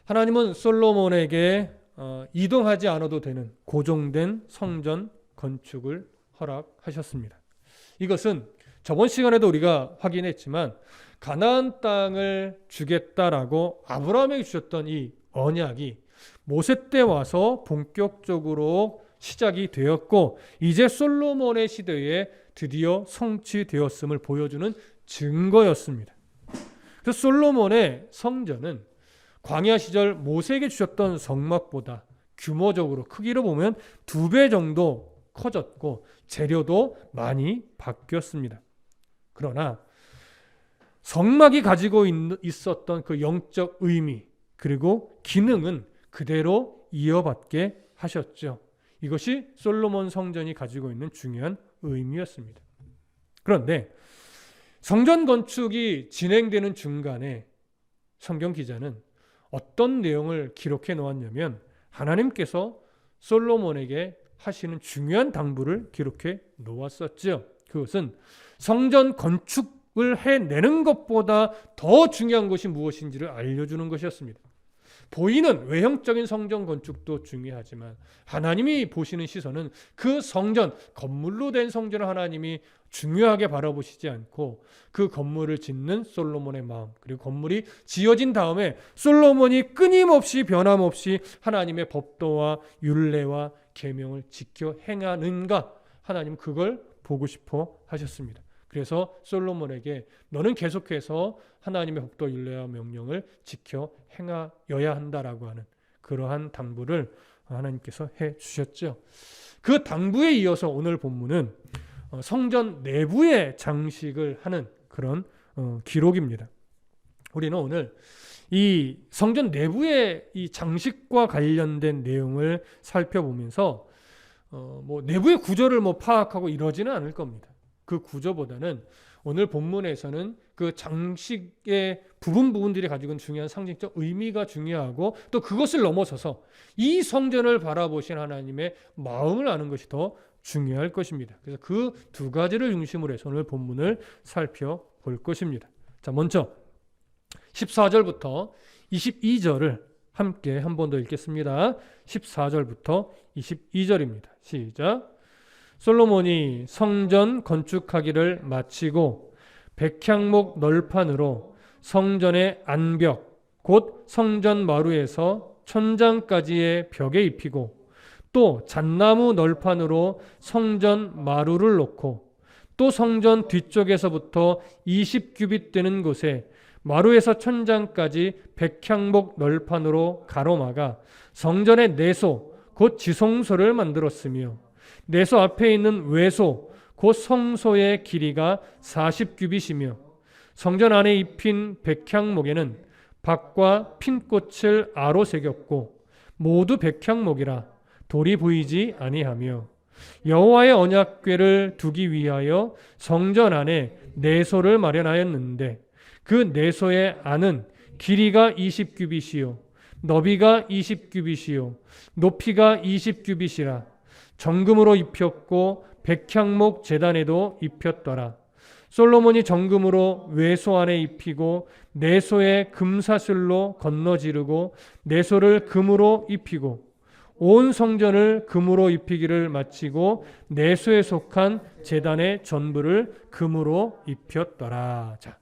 하나님은 솔로몬에게 이동하지 않아도 되는 고정된 성전 건축을 허락하셨습니다. 이것은 저번 시간에도 우리가 확인했지만 가나안 땅을 주겠다라고 아브라함에게 주셨던 이 언약이 모세 때 와서 본격적으로 시작이 되었고 이제 솔로몬의 시대에 드디어 성취되었음을 보여주는 증거였습니다. 그래서 솔로몬의 성전은 광야 시절 모세에게 주셨던 성막보다 규모적으로 크기로 보면 2배 정도 커졌고 재료도 많이 바뀌었습니다. 그러나 성막이 가지고 있었던 그 영적 의미 그리고 기능은 그대로 이어받게 하셨죠. 이것이 솔로몬 성전이 가지고 있는 중요한 의미였습니다. 그런데 성전 건축이 진행되는 중간에 성경 기자는 어떤 내용을 기록해 놓았냐면 하나님께서 솔로몬에게 하시는 중요한 당부를 기록해 놓았었죠. 그것은 성전 건축을 해내는 것보다 더 중요한 것이 무엇인지를 알려주는 것이었습니다. 보이는 외형적인 성전 건축도 중요하지만 하나님이 보시는 시선은 그 성전, 건물로 된 성전을 하나님이 중요하게 바라보시지 않고 그 건물을 짓는 솔로몬의 마음, 그리고 건물이 지어진 다음에 솔로몬이 끊임없이 변함없이 하나님의 법도와 율례와 계명을 지켜 행하는가, 하나님 그걸 보고 싶어 하셨습니다. 그래서 솔로몬에게 너는 계속해서 하나님의 법도 율례와 명령을 지켜 행하여야 한다라고 하는 그러한 당부를 하나님께서 해 주셨죠. 그 당부에 이어서 오늘 본문은 성전 내부의 장식을 하는 그런 기록입니다. 우리는 오늘 이 성전 내부의 이 장식과 관련된 내용을 살펴보면서 내부의 구조를 파악하고 이러지는 않을 겁니다. 그 구조보다는 오늘 본문에서는 그 장식의 부분들이 가지고 있는 중요한 상징적 의미가 중요하고 또 그것을 넘어서서 이 성전을 바라보신 하나님의 마음을 아는 것이 더 중요할 것입니다. 그래서 그 두 가지를 중심으로 해서 오늘 본문을 살펴볼 것입니다. 자, 먼저 14절부터 22절을 함께 한 번 더 읽겠습니다. 14절부터 22절입니다. 시작. 솔로몬이 성전 건축하기를 마치고 백향목 널판으로 성전의 안벽 곧 성전 마루에서 천장까지의 벽에 입히고 또 잣나무 널판으로 성전 마루를 놓고 또 성전 뒤쪽에서부터 20규빗 되는 곳에 마루에서 천장까지 백향목 널판으로 가로막아 성전의 내소 곧 지성소를 만들었으며 내소 앞에 있는 외소 곧 성소의 길이가 40규빗이며 성전 안에 입힌 백향목에는 박과 핀꽃을 아로 새겼고 모두 백향목이라 돌이 보이지 아니하며 여호와의 언약궤를 두기 위하여 성전 안에 내소를 마련하였는데 그 내소의 안은 길이가 20규빗이요 너비가 20규빗이요 높이가 20규빗이라 정금으로 입혔고 백향목 제단에도 입혔더라. 솔로몬이 정금으로 외소 안에 입히고 내소에 금사슬로 건너지르고 내소를 금으로 입히고 온 성전을 금으로 입히기를 마치고 내소에 속한 제단의 전부를 금으로 입혔더라. 자,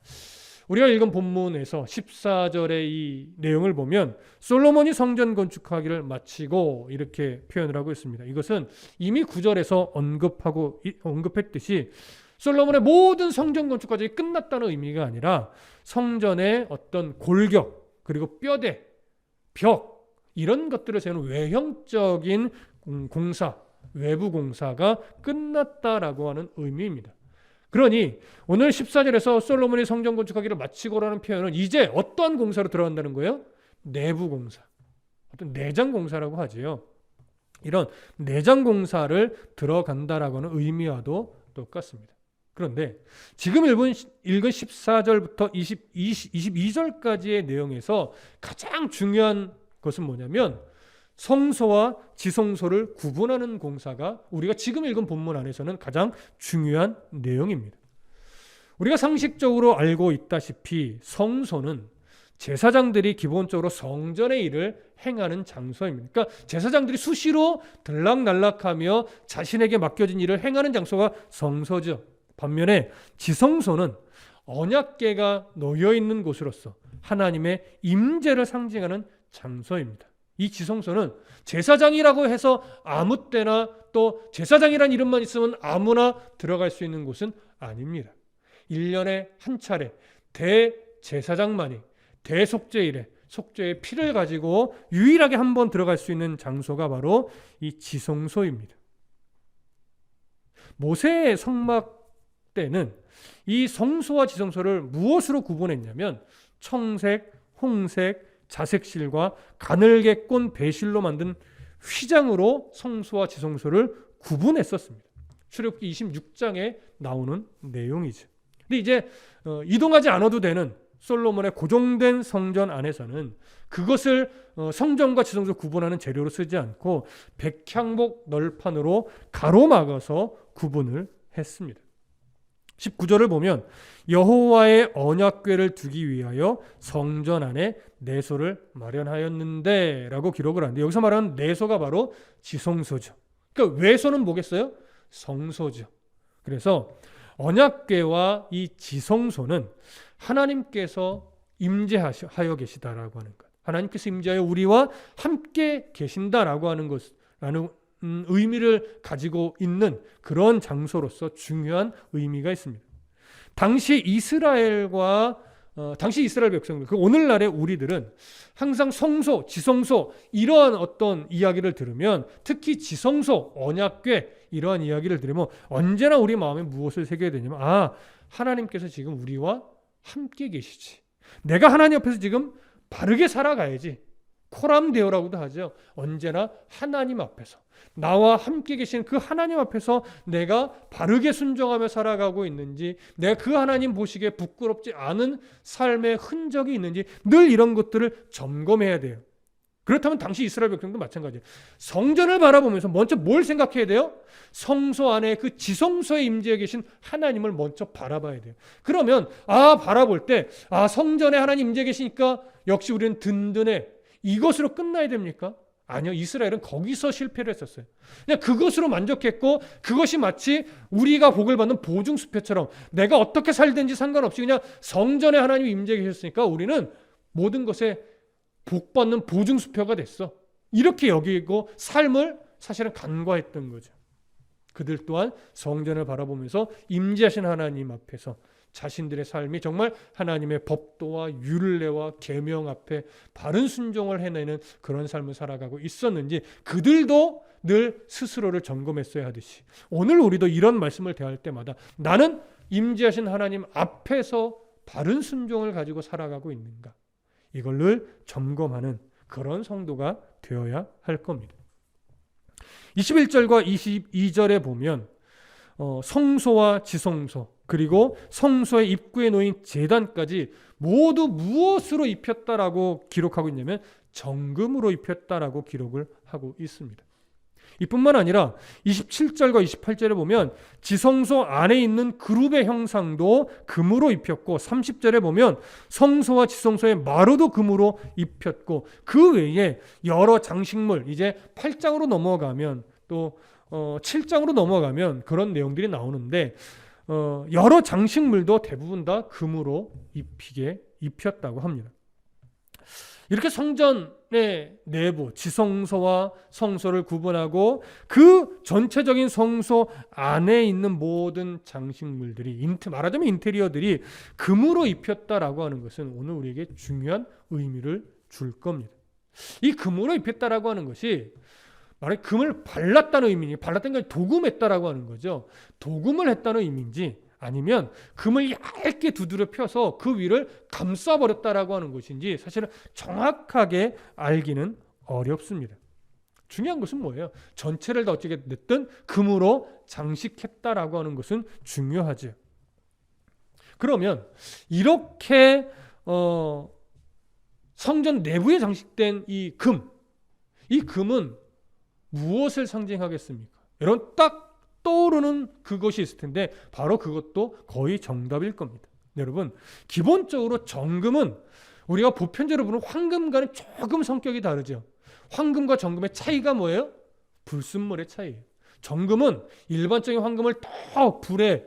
우리가 읽은 본문에서 14절의 이 내용을 보면 솔로몬이 성전 건축하기를 마치고 이렇게 표현을 하고 있습니다. 이것은 이미 9절에서 언급했듯이 솔로몬의 모든 성전 건축까지 끝났다는 의미가 아니라 성전의 어떤 골격 그리고 뼈대, 벽 이런 것들을 세우는 외형적인 공사, 외부 공사가 끝났다라고 하는 의미입니다. 그러니 오늘 14절에서 솔로몬이 성전 건축하기를 마치고라는 표현은 이제 어떠한 공사로 들어간다는 거예요? 내부 공사. 어떤 내장 공사라고 하지요. 이런 내장 공사를 들어간다라고 하는 의미와도 똑같습니다. 그런데 지금 읽은 14절부터 22절까지의 내용에서 가장 중요한 것은 뭐냐면 성소와 지성소를 구분하는 공사가 우리가 지금 읽은 본문 안에서는 가장 중요한 내용입니다. 우리가 상식적으로 알고 있다시피 성소는 제사장들이 기본적으로 성전의 일을 행하는 장소입니다. 그러니까 제사장들이 수시로 들락날락하며 자신에게 맡겨진 일을 행하는 장소가 성소죠. 반면에 지성소는 언약궤가 놓여 있는 곳으로서 하나님의 임재를 상징하는 장소입니다. 이 지성소는 제사장이라고 해서 아무 때나 또 제사장이란 이름만 있으면 아무나 들어갈 수 있는 곳은 아닙니다. 1년에 한 차례 대제사장만이 대속죄일에 속죄의 피를 가지고 유일하게 한 번 들어갈 수 있는 장소가 바로 이 지성소입니다. 모세의 성막 때는 이 성소와 지성소를 무엇으로 구분했냐면 청색, 홍색, 자색실과 가늘게 꼰 배실로 만든 휘장으로 성소와 지성소를 구분했었습니다. 출애굽기 26장에 나오는 내용이죠. 근데 이제 이동하지 않아도 되는 솔로몬의 고정된 성전 안에서는 그것을 성전과 지성소 구분하는 재료로 쓰지 않고 백향목 널판으로 가로막아서 구분을 했습니다. 19절을 보면 여호와의 언약궤를 두기 위하여 성전 안에 내소를 마련하였는데 라고 기록을 하는데, 여기서 말하는 내소가 바로 지성소죠. 그러니까 외소는 뭐겠어요? 성소죠. 그래서 언약궤와 이 지성소는 하나님께서 임재하여 계시다라고 하는 것, 하나님께서 임재하여 우리와 함께 계신다라고 하는 것라는 의미를 가지고 있는 그런 장소로서 중요한 의미가 있습니다. 당시 이스라엘 백성들, 그 오늘날의 우리들은 항상 성소, 지성소 이러한 어떤 이야기를 들으면, 특히 지성소, 언약궤 이러한 이야기를 들으면 언제나 우리 마음에 무엇을 새겨야 되냐면, 하나님께서 지금 우리와 함께 계시지. 내가 하나님 앞에서 지금 바르게 살아가야지. 코람데오라고도 하죠. 언제나 하나님 앞에서, 나와 함께 계신 그 하나님 앞에서 내가 바르게 순종하며 살아가고 있는지, 내가 그 하나님 보시기에 부끄럽지 않은 삶의 흔적이 있는지 늘 이런 것들을 점검해야 돼요. 그렇다면 당시 이스라엘 백성도 마찬가지예요. 성전을 바라보면서 먼저 뭘 생각해야 돼요? 성소 안에 그 지성소에 임재해 계신 하나님을 먼저 바라봐야 돼요. 그러면 바라볼 때 성전에 하나님 임재해 계시니까 역시 우리는 든든해, 이것으로 끝나야 됩니까? 아니요. 이스라엘은 거기서 실패를 했었어요. 그냥 그것으로 만족했고, 그것이 마치 우리가 복을 받는 보증수표처럼 내가 어떻게 살든지 상관없이 그냥 성전에 하나님이 임재해 계셨으니까 우리는 모든 것에 복받는 보증수표가 됐어. 이렇게 여기고 삶을 사실은 간과했던 거죠. 그들 또한 성전을 바라보면서 임재하신 하나님 앞에서 자신들의 삶이 정말 하나님의 법도와 율례와 계명 앞에 바른 순종을 해내는 그런 삶을 살아가고 있었는지 그들도 늘 스스로를 점검했어야 하듯이, 오늘 우리도 이런 말씀을 대할 때마다 나는 임재하신 하나님 앞에서 바른 순종을 가지고 살아가고 있는가, 이걸 늘 점검하는 그런 성도가 되어야 할 겁니다. 21절과 22절에 보면 성소와 지성소 그리고 성소의 입구에 놓인 제단까지 모두 무엇으로 입혔다라고 기록하고 있냐면 정금으로 입혔다라고 기록을 하고 있습니다. 이뿐만 아니라 27절과 28절에 보면 지성소 안에 있는 그룹의 형상도 금으로 입혔고, 30절에 보면 성소와 지성소의 마루도 금으로 입혔고, 그 외에 여러 장식물, 이제 8장으로 넘어가면 또 7장으로 넘어가면 그런 내용들이 나오는데, 여러 장식물도 대부분 다 금으로 입혔다고 합니다. 이렇게 성전의 내부, 지성소와 성소를 구분하고 그 전체적인 성소 안에 있는 모든 장식물들이, 말하자면 인테리어들이 금으로 입혔다라고 하는 것은 오늘 우리에게 중요한 의미를 줄 겁니다. 이 금으로 입혔다라고 하는 것이 말하자면 금을 발랐다는 의미니, 발랐다는 게 도금했다라고 하는 거죠. 도금을 했다는 의미인지 아니면 금을 얇게 두드려 펴서 그 위를 감싸버렸다라고 하는 것인지 사실은 정확하게 알기는 어렵습니다. 중요한 것은 뭐예요? 전체를 다 어떻게 됐든 금으로 장식했다라고 하는 것은 중요하죠. 그러면 이렇게 성전 내부에 장식된 이 금은 무엇을 상징하겠습니까? 여러분 딱 떠오르는 그것이 있을 텐데 바로 그것도 거의 정답일 겁니다. 여러분, 기본적으로 정금은 우리가 보편적으로 보는 황금과는 조금 성격이 다르죠. 황금과 정금의 차이가 뭐예요? 불순물의 차이예요. 정금은 일반적인 황금을 더 불에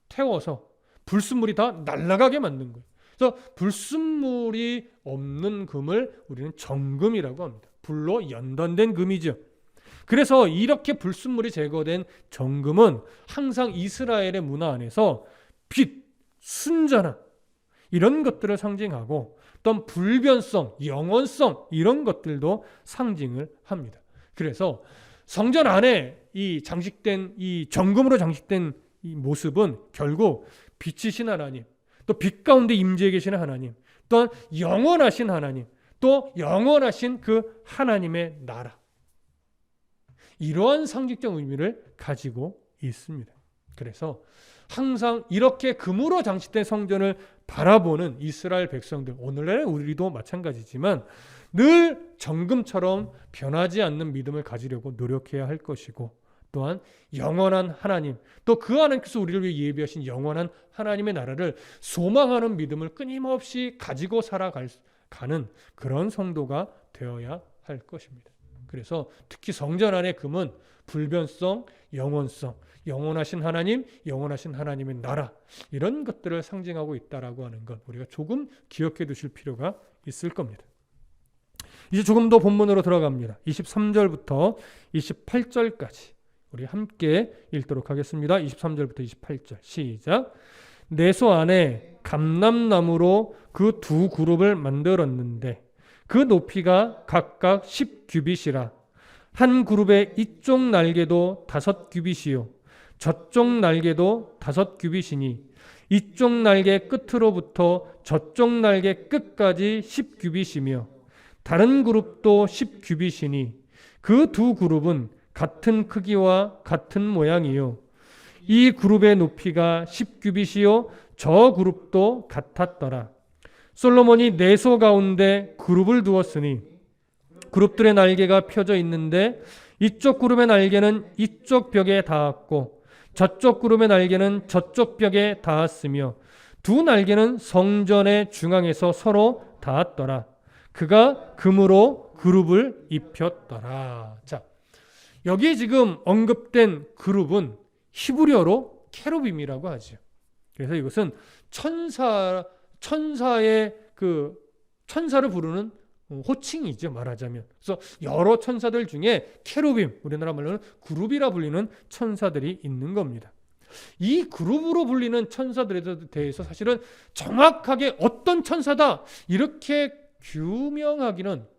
태워서 불순물이 다 날아가게 만든 거예요. 그래서 불순물이 없는 금을 우리는 정금이라고 합니다. 불로 연단된 금이죠. 그래서 이렇게 불순물이 제거된 정금은 항상 이스라엘의 문화 안에서 빛, 순전함 이런 것들을 상징하고 어떤 불변성, 영원성 이런 것들도 상징을 합니다. 그래서 성전 안에 이 장식된 이 정금으로 장식된 이 모습은 결국 빛이신 하나님, 또 빛 가운데 임재해 계시는 하나님, 또한 영원하신 하나님, 또 영원하신 그 하나님의 나라, 이러한 상징적 의미를 가지고 있습니다. 그래서 항상 이렇게 금으로 장식된 성전을 바라보는 이스라엘 백성들, 오늘날 우리도 마찬가지지만 늘 정금처럼 변하지 않는 믿음을 가지려고 노력해야 할 것이고, 또한 영원한 하나님, 또 그 하나님께서 우리를 위해 예비하신 영원한 하나님의 나라를 소망하는 믿음을 끊임없이 가지고 살아가는 그런 성도가 되어야 할 것입니다. 그래서 특히 성전 안의 금은 불변성, 영원성, 영원하신 하나님, 영원하신 하나님의 나라, 이런 것들을 상징하고 있다라고 하는 것 우리가 조금 기억해 두실 필요가 있을 겁니다. 이제 조금 더 본문으로 들어갑니다. 23절부터 28절까지 우리 함께 읽도록 하겠습니다. 23절부터 28절 시작. 내소 안에 감람나무로 그 두 그룹을 만들었는데 그 높이가 각각 10규빗이라. 한 그룹의 이쪽 날개도 5규빗이요 저쪽 날개도 5규빗이니 이쪽 날개 끝으로부터 저쪽 날개 끝까지 10규빗이며 다른 그룹도 10규빗이니 그 두 그룹은 같은 크기와 같은 모양이요 이 그룹의 높이가 10규빗이요 저 그룹도 같았더라. 솔로몬이 내소 가운데 그룹을 두었으니 그룹들의 날개가 펴져 있는데 이쪽 그룹의 날개는 이쪽 벽에 닿았고 저쪽 그룹의 날개는 저쪽 벽에 닿았으며 두 날개는 성전의 중앙에서 서로 닿았더라. 그가 금으로 그룹을 입혔더라. 자, 여기 지금 언급된 그룹은 히브리어로 케루빔이라고 하죠. 그래서 이것은 천사의 그 천사를 부르는 호칭이죠, 말하자면. 그래서 여러 천사들 중에 케루빔, 우리나라 말로는 그룹이라 불리는 천사들이 있는 겁니다. 이 그룹으로 불리는 천사들에 대해서 사실은 정확하게 어떤 천사다 이렇게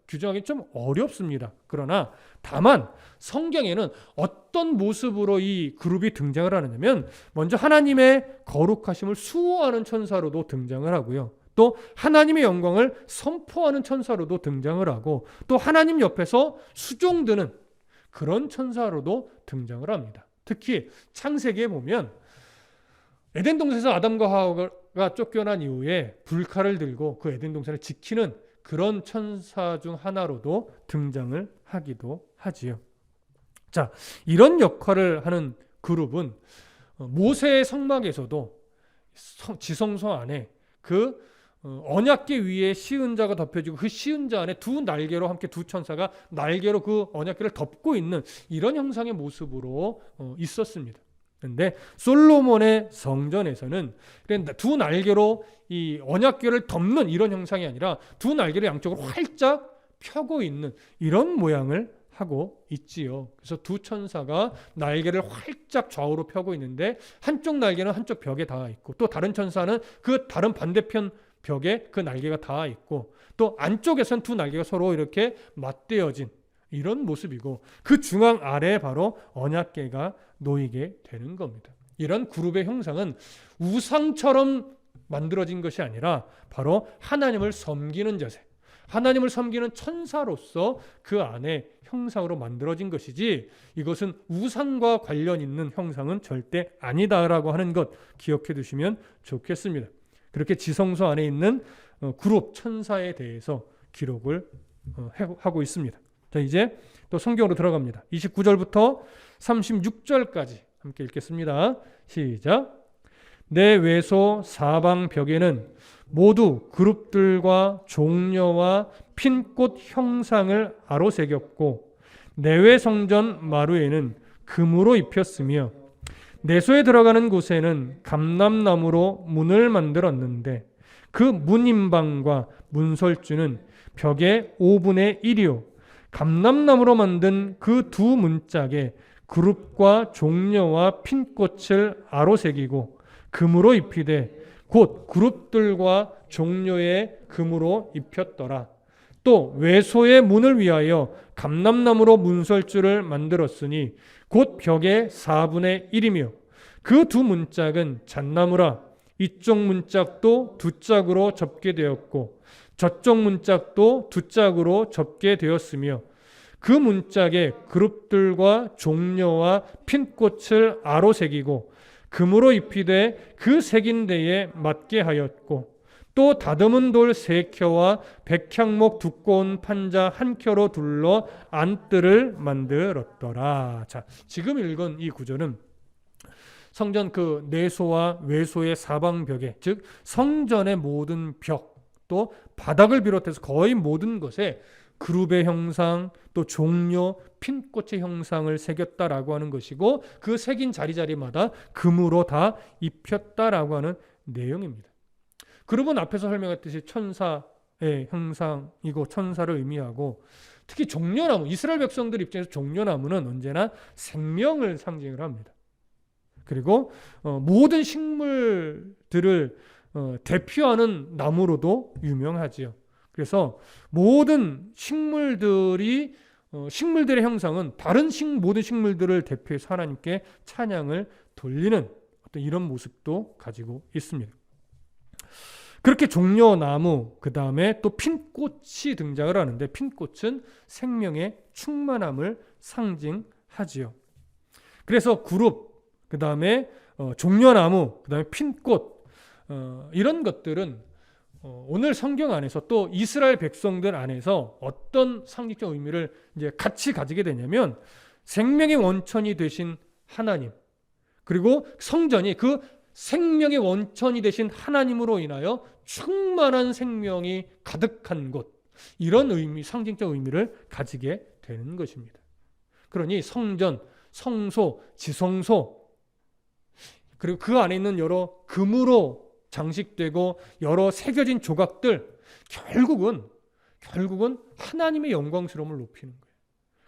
규정하기 좀 어렵습니다. 그러나 다만 성경에는 어떤 모습으로 이 그룹이 등장을 하느냐면 먼저 하나님의 거룩하심을 수호하는 천사로도 등장을 하고요. 또 하나님의 영광을 선포하는 천사로도 등장을 하고 또 하나님 옆에서 수종드는 그런 천사로도 등장을 합니다. 특히 창세기에 보면 에덴 동산에서 아담과 하와가 쫓겨난 이후에 불칼을 들고 그 에덴 동산을 지키는 그런 천사 중 하나로도 등장을 하기도 하지요. 자, 이런 역할을 하는 그룹은 모세의 성막에서도 지성소 안에 그 언약궤 위에 시은자가 덮여지고 그 시은자 안에 두 날개로 함께 두 천사가 날개로 그 언약궤를 덮고 있는 이런 형상의 모습으로 있었습니다. 그런데 솔로몬의 성전에서는 두 날개로 이 언약궤를 덮는 이런 형상이 아니라 두 날개를 양쪽으로 활짝 펴고 있는 이런 모양을 하고 있지요. 그래서 두 천사가 날개를 활짝 좌우로 펴고 있는데 한쪽 날개는 한쪽 벽에 닿아 있고 또 다른 천사는 그 다른 반대편 벽에 그 날개가 닿아 있고 또 안쪽에선 두 날개가 서로 이렇게 맞대어진 이런 모습이고 그 중앙 아래에 바로 언약궤가 놓이게 되는 겁니다. 이런 그룹의 형상은 우상처럼 만들어진 것이 아니라 바로 하나님을 섬기는 자세, 하나님을 섬기는 천사로서 그 안에 형상으로 만들어진 것이지 이것은 우상과 관련 있는 형상은 절대 아니다라고 하는 것 기억해 두시면 좋겠습니다. 그렇게 지성소 안에 있는 그룹 천사에 대해서 기록을 하고 있습니다. 자, 이제 또 성경으로 들어갑니다. 29절부터 36절까지 함께 읽겠습니다. 시작. 내 외소 사방 벽에는 모두 그룹들과 종려와 핀꽃 형상을 아로새겼고 내외 성전 마루에는 금으로 입혔으며 내소에 들어가는 곳에는 감람나무로 문을 만들었는데 그 문인방과 문설주는 벽의 5분의 1이요 감람나무로 만든 그 두 문짝에 그룹과 종려와 핀꽃을 아로새기고 금으로 입히되 곧 그룹들과 종려에 금으로 입혔더라. 또 외소의 문을 위하여 감람나무로 문설주를 만들었으니 곧 벽의 4분의 1이며 그 두 문짝은 잣나무라. 이쪽 문짝도 두 짝으로 접게 되었고 저쪽 문짝도 두 짝으로 접게 되었으며 그 문짝에 그룹들과 종려와 핀꽃을 아로새기고 금으로 입히되 그 새긴 데에 맞게 하였고 또 다듬은 돌 3켜와 백향목 두꺼운 판자 1켜로 둘러 안뜰을 만들었더라. 자, 지금 읽은 이 구절은 성전 그 내소와 외소의 사방벽에 즉 성전의 모든 벽 또 바닥을 비롯해서 거의 모든 것에 그룹의 형상 또 종려 핀꽃의 형상을 새겼다라고 하는 것이고 그 새긴 자리자리마다 금으로 다 입혔다라고 하는 내용입니다. 그룹은 앞에서 설명했듯이 천사의 형상이고 천사를 의미하고 특히 종려나무 이스라엘 백성들 입장에서 종려나무는 언제나 생명을 상징을 합니다. 그리고 모든 식물들을 대표하는 나무로도 유명하지요. 그래서 모든 식물들의 형상은 다른 모든 식물들을 대표해서 하나님께 찬양을 돌리는 어떤 이런 모습도 가지고 있습니다. 그렇게 종려나무 그 다음에 또 핀꽃이 등장을 하는데 핀꽃은 생명의 충만함을 상징하지요. 그래서 그룹 그 다음에 종려나무 그 다음에 핀꽃 이런 것들은 오늘 성경 안에서 또 이스라엘 백성들 안에서 어떤 상징적 의미를 이제 같이 가지게 되냐면 생명의 원천이 되신 하나님 그리고 성전이 그 생명의 원천이 되신 하나님으로 인하여 충만한 생명이 가득한 곳 이런 의미 상징적 의미를 가지게 되는 것입니다. 그러니 성전, 성소, 지성소 그리고 그 안에 있는 여러 금으로 장식되고 여러 새겨진 조각들 결국은 하나님의 영광스러움을 높이는 거예요.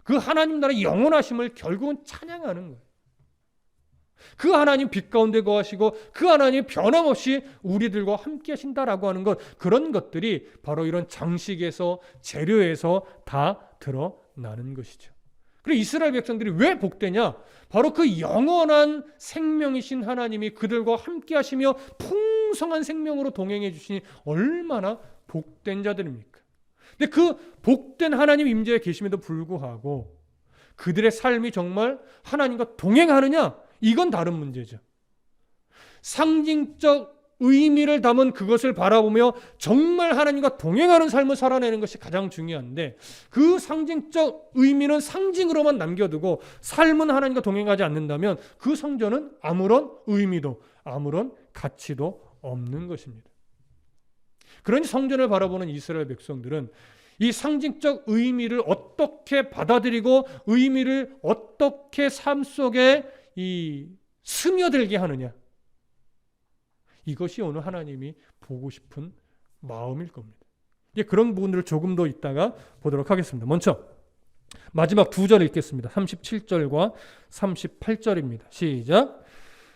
그 하나님 나라의 영원하심을 결국은 찬양하는 거예요. 그 하나님 빛 가운데 거하시고 그 하나님 변함없이 우리들과 함께 하신다라고 하는 것 그런 것들이 바로 이런 장식에서 재료에서 다 드러나는 것이죠. 그리고 이스라엘 백성들이 왜 복되냐? 바로 그 영원한 생명이신 하나님이 그들과 함께 하시며 풍성한 생명으로 동행해 주시니 얼마나 복된 자들입니까? 근데 그 복된 하나님 임재에 계심에도 불구하고 그들의 삶이 정말 하나님과 동행하느냐? 이건 다른 문제죠. 상징적 의미를 담은 그것을 바라보며 정말 하나님과 동행하는 삶을 살아내는 것이 가장 중요한데 그 상징적 의미는 상징으로만 남겨두고 삶은 하나님과 동행하지 않는다면 그 성전은 아무런 의미도 아무런 가치도 없는 것입니다. 그러니 성전을 바라보는 이스라엘 백성들은 이 상징적 의미를 어떻게 받아들이고 의미를 어떻게 삶 속에 스며들게 하느냐 이것이 오늘 하나님이 보고 싶은 마음일 겁니다. 그런 부분들을 조금 더 이따가 보도록 하겠습니다. 먼저 마지막 두 절 읽겠습니다. 37절과 38절입니다. 시작.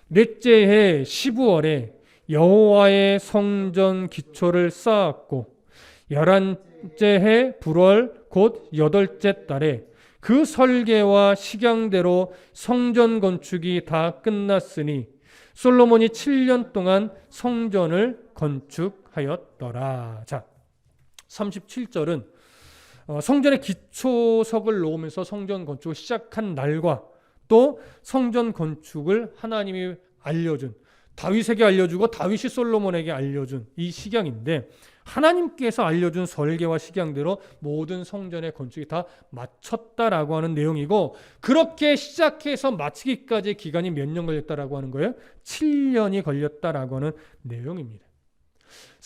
넷째 해 15월에 여호와의 성전 기초를 쌓았고 11째 해 불월 곧 8째 달에 그 설계와 식양대로 성전 건축이 다 끝났으니 솔로몬이 7년 동안 성전을 건축하였더라. 자, 37절은 성전의 기초석을 놓으면서 성전 건축을 시작한 날과 또 성전 건축을 하나님이 알려준 다윗에게 알려주고 다윗이 솔로몬에게 알려준 이 식양인데 하나님께서 알려준 설계와 식양대로 모든 성전의 건축이 다 마쳤다라고 하는 내용이고 그렇게 시작해서 마치기까지 기간이 몇 년 걸렸다라고 하는 거예요? 7년이 걸렸다라고 하는 내용입니다.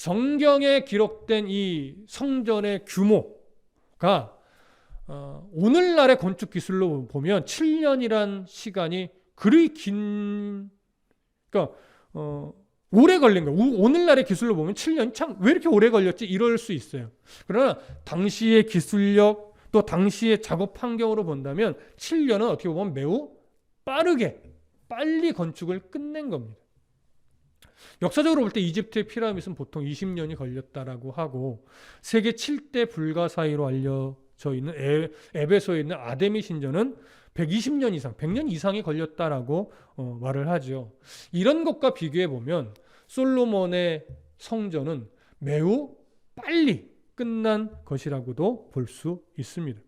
성경에 기록된 이 성전의 규모가 오늘날의 건축 기술로 보면 7년이란 시간이 그리 그러니까 오래 걸린 거예요. 오늘날의 기술로 보면 7년이 참 왜 이렇게 오래 걸렸지? 이럴 수 있어요. 그러나 당시의 기술력 또 당시의 작업 환경으로 본다면 7년은 어떻게 보면 매우 빨리 건축을 끝낸 겁니다. 역사적으로 볼 때 이집트의 피라미드는 보통 20년이 걸렸다라고 하고 세계 7대 불가사의로 알려져 있는 에베소에 있는 아데미 신전은 120년 이상, 100년 이상이 걸렸다라고 말을 하죠. 이런 것과 비교해 보면 솔로몬의 성전은 매우 빨리 끝난 것이라고도 볼 수 있습니다.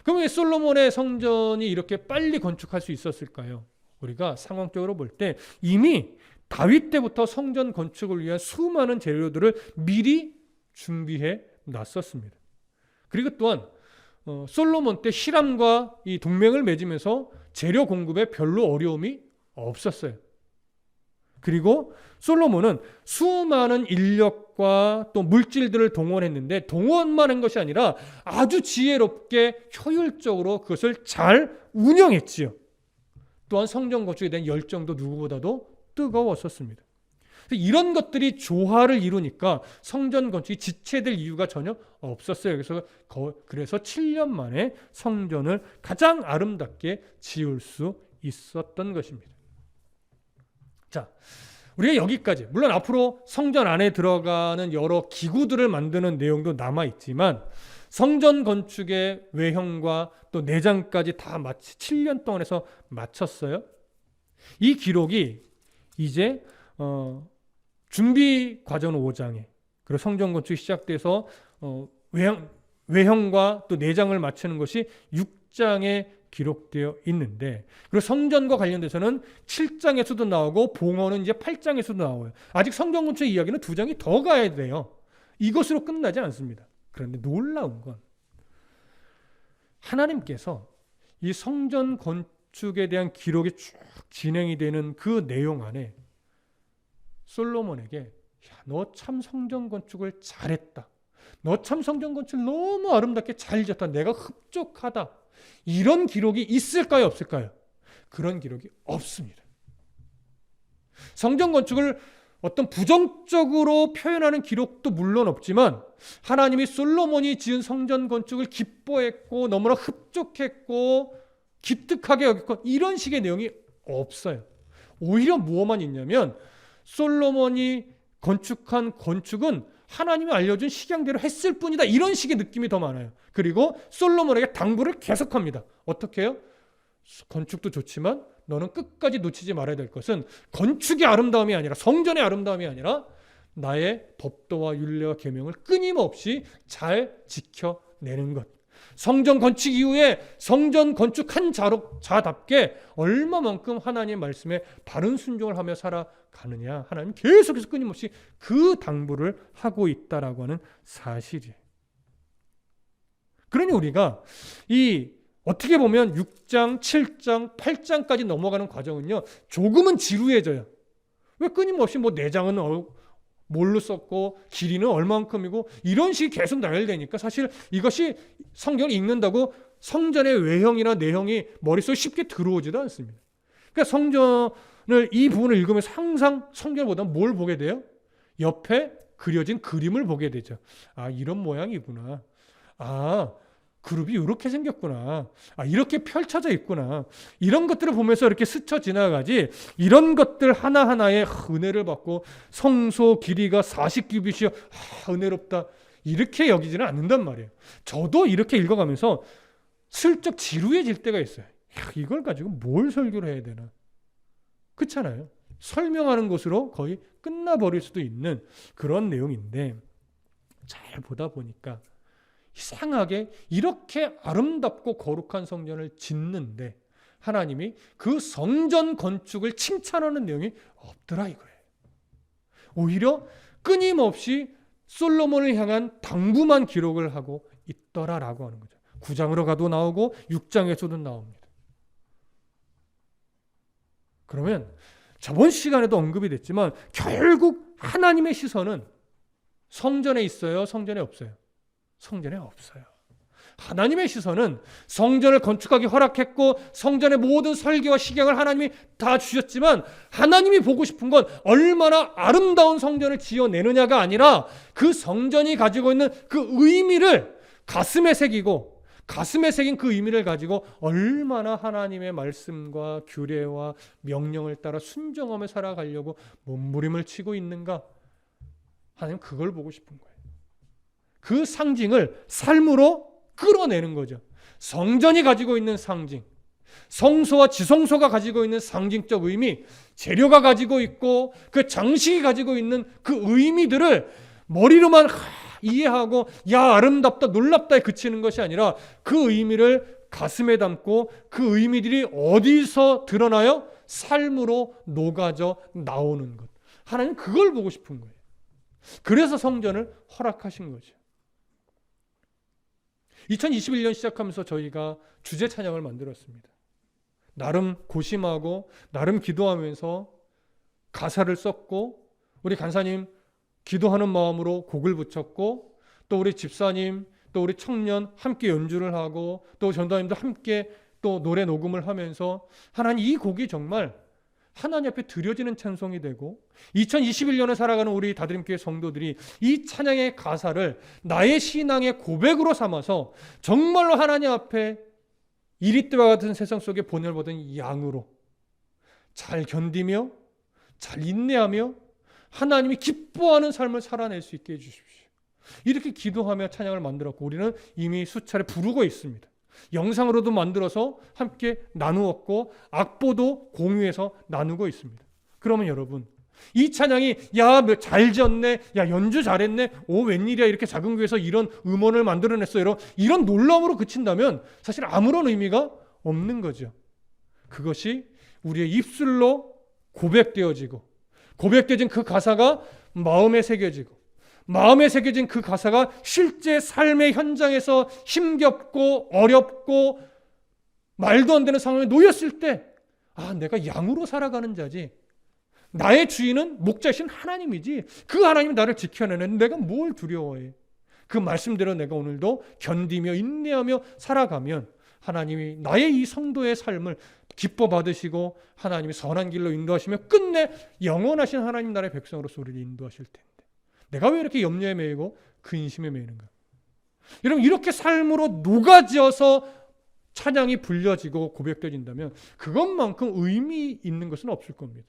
그럼 왜 솔로몬의 성전이 이렇게 빨리 건축할 수 있었을까요? 우리가 상황적으로 볼 때 이미 다윗 때부터 성전 건축을 위한 수많은 재료들을 미리 준비해 놨었습니다. 그리고 또한 솔로몬 때 히람과 이 동맹을 맺으면서 재료 공급에 별로 어려움이 없었어요. 그리고 솔로몬은 수많은 인력과 또 물질들을 동원했는데 동원만 한 것이 아니라 아주 지혜롭게 효율적으로 그것을 잘 운영했지요. 또한 성전 건축에 대한 열정도 누구보다도 뜨거웠었습니다. 이런 것들이 조화를 이루니까 성전 건축이 지체될 이유가 전혀 없었어요. 그래서 7년 만에 성전을 가장 아름답게 지을 수 있었던 것입니다. 자, 우리가 여기까지, 물론 앞으로 성전 안에 들어가는 여러 기구들을 만드는 내용도 남아있지만 성전 건축의 외형과 또 내장까지 다 마치 7년 동안 해서 마쳤어요. 이 기록이 이제 준비 과정 5장에 그리고 성전 건축이 시작돼서 외형과 또 내장을 마치는 것이 6장에 기록되어 있는데, 그리고 성전과 관련돼서는 7장에서도 나오고 봉헌은 이제 8장에서도 나와요. 아직 성전 건축 이야기는 2장이 더 가야 돼요. 이것으로 끝나지 않습니다. 그런데 놀라운 건 하나님께서 이 성전 건축에 대한 기록이 쭉 진행이 되는 그 내용 안에 솔로몬에게 너 참 성전 건축을 잘했다. 너 참 성전 건축을 너무 아름답게 잘 지었다. 내가 흡족하다. 이런 기록이 있을까요? 없을까요? 그런 기록이 없습니다. 성전 건축을 어떤 부정적으로 표현하는 기록도 물론 없지만 하나님이 솔로몬이 지은 성전 건축을 기뻐했고 너무나 흡족했고 기특하게 여겼고 이런 식의 내용이 없어요. 오히려 무엇만 있냐면 솔로몬이 건축한 건축은 하나님이 알려준 식양대로 했을 뿐이다. 이런 식의 느낌이 더 많아요. 그리고 솔로몬에게 당부를 계속합니다. 어떻게 해요? 건축도 좋지만 너는 끝까지 놓치지 말아야 될 것은 건축의 아름다움이 아니라 성전의 아름다움이 아니라 나의 법도와 율례와 계명을 끊임없이 잘 지켜내는 것. 성전 건축 이후에 성전 건축한 자답게 얼마만큼 하나님의 말씀에 바른 순종을 하며 살아가느냐. 하나님 계속해서 끊임없이 그 당부를 하고 있다라고 하는 사실이에요. 그러니 우리가 이 어떻게 보면 6장, 7장, 8장까지 넘어가는 과정은요, 조금은 지루해져요. 왜 끊임없이 내장은 뭘로 썼고 길이는 얼만큼이고 이런 식이 계속 나열되니까 사실 이것이 성경을 읽는다고 성전의 외형이나 내형이 머릿속에 쉽게 들어오지도 않습니다. 그러니까 성전을 이 부분을 읽으면서 항상 성경보다 뭘 보게 돼요? 옆에 그려진 그림을 보게 되죠. 아, 이런 모양이구나. 아, 그룹이 이렇게 생겼구나. 아, 이렇게 펼쳐져 있구나. 이런 것들을 보면서 이렇게 스쳐 지나가지 이런 것들 하나하나에 은혜를 받고 성소 길이가 40규빗이요. 은혜롭다. 이렇게 여기지는 않는단 말이에요. 저도 이렇게 읽어가면서 슬쩍 지루해질 때가 있어요. 이걸 가지고 뭘 설교를 해야 되나. 그렇잖아요. 설명하는 것으로 거의 끝나버릴 수도 있는 그런 내용인데 잘 보다 보니까 이상하게 이렇게 아름답고 거룩한 성전을 짓는데 하나님이 그 성전 건축을 칭찬하는 내용이 없더라 이거예요. 오히려 끊임없이 솔로몬을 향한 당부만 기록을 하고 있더라라고 하는 거죠. 9장으로 가도 나오고 6장에서도 나옵니다. 그러면 저번 시간에도 언급이 됐지만 결국 하나님의 시선은 성전에 있어요? 성전에 없어요? 성전에 없어요. 하나님의 시선은 성전을 건축하기 허락했고 성전의 모든 설계와 식양을 하나님이 다 주셨지만 하나님이 보고 싶은 건 얼마나 아름다운 성전을 지어내느냐가 아니라 그 성전이 가지고 있는 그 의미를 가슴에 새기고 가슴에 새긴 그 의미를 가지고 얼마나 하나님의 말씀과 규례와 명령을 따라 순종하며 살아가려고 몸부림을 치고 있는가. 하나님 그걸 보고 싶은 거예요. 그 상징을 삶으로 끌어내는 거죠. 성전이 가지고 있는 상징, 성소와 지성소가 가지고 있는 상징적 의미, 재료가 가지고 있고 그 장식이 가지고 있는 그 의미들을 머리로만 이해하고 야 아름답다 놀랍다에 그치는 것이 아니라 그 의미를 가슴에 담고 그 의미들이 어디서 드러나요? 삶으로 녹아져 나오는 것. 하나님 그걸 보고 싶은 거예요. 그래서 성전을 허락하신 거죠. 2021년 시작하면서 저희가 주제 찬양을 만들었습니다. 나름 고심하고 나름 기도하면서 가사를 썼고 우리 간사님 기도하는 마음으로 곡을 붙였고 또 우리 집사님 또 우리 청년 함께 연주를 하고 또 전도사님도 함께 또 노래 녹음을 하면서 하나님 이 곡이 정말 하나님 앞에 드려지는 찬송이 되고 2021년을 살아가는 우리 다드림교회 성도들이 이 찬양의 가사를 나의 신앙의 고백으로 삼아서 정말로 하나님 앞에 이리떼와 같은 세상 속에 본을 보던 양으로 잘 견디며 잘 인내하며 하나님이 기뻐하는 삶을 살아낼 수 있게 해주십시오. 이렇게 기도하며 찬양을 만들었고 우리는 이미 수차례 부르고 있습니다. 영상으로도 만들어서 함께 나누었고 악보도 공유해서 나누고 있습니다. 그러면 여러분 이 찬양이 야 잘 지었네, 야 연주 잘했네, 오 웬일이야 이렇게 작은 교회에서 이런 음원을 만들어냈어 이런 놀라움으로 그친다면 사실 아무런 의미가 없는 거죠. 그것이 우리의 입술로 고백되어지고 고백되어진 그 가사가 마음에 새겨지고 마음에 새겨진 그 가사가 실제 삶의 현장에서 힘겹고 어렵고 말도 안 되는 상황에 놓였을 때 내가 양으로 살아가는 자지 나의 주인은 목자신 하나님이지 그 하나님이 나를 지켜내는 내가 뭘 두려워해. 그 말씀대로 내가 오늘도 견디며 인내하며 살아가면 하나님이 나의 이 성도의 삶을 기뻐 받으시고 하나님이 선한 길로 인도하시며 끝내 영원하신 하나님 나라의 백성으로서 우리를 인도하실 텐데 내가 왜 이렇게 염려에 매이고 근심에 매이는가? 여러분 이렇게 삶으로 녹아지어서 찬양이 불려지고 고백되어진다면 그것만큼 의미 있는 것은 없을 겁니다.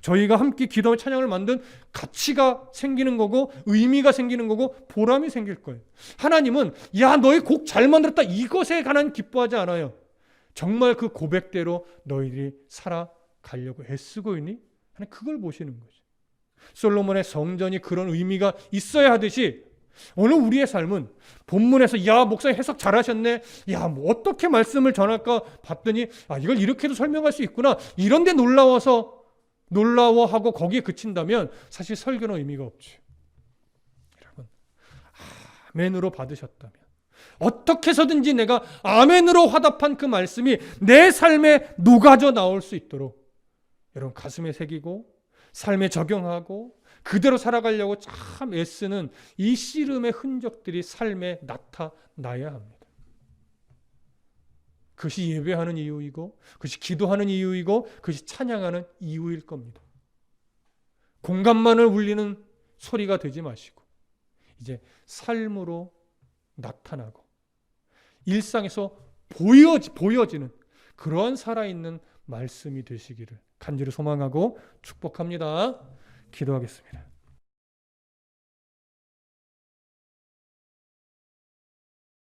저희가 함께 기도하며 찬양을 만든 가치가 생기는 거고 의미가 생기는 거고 보람이 생길 거예요. 하나님은 야 너희 곡 잘 만들었다 이것에 관한 기뻐하지 않아요. 정말 그 고백대로 너희들이 살아가려고 애쓰고 있니? 하나님 그걸 보시는 거죠. 솔로몬의 성전이 그런 의미가 있어야 하듯이 오늘 우리의 삶은 본문에서 야 목사님 해석 잘하셨네, 야 뭐 어떻게 말씀을 전할까 봤더니 이걸 이렇게도 설명할 수 있구나 이런데 놀라워하고 거기에 그친다면 사실 설교는 의미가 없죠. 여러분 아멘으로 받으셨다면 어떻게 해서든지 내가 아멘으로 화답한 그 말씀이 내 삶에 녹아져 나올 수 있도록 여러분 가슴에 새기고 삶에 적용하고 그대로 살아가려고 참 애쓰는 이 씨름의 흔적들이 삶에 나타나야 합니다. 그것이 예배하는 이유이고 그것이 기도하는 이유이고 그것이 찬양하는 이유일 겁니다. 공간만을 울리는 소리가 되지 마시고 이제 삶으로 나타나고 일상에서 보여지는 그러한 살아있는 말씀이 되시기를 간절히 소망하고 축복합니다. 기도하겠습니다.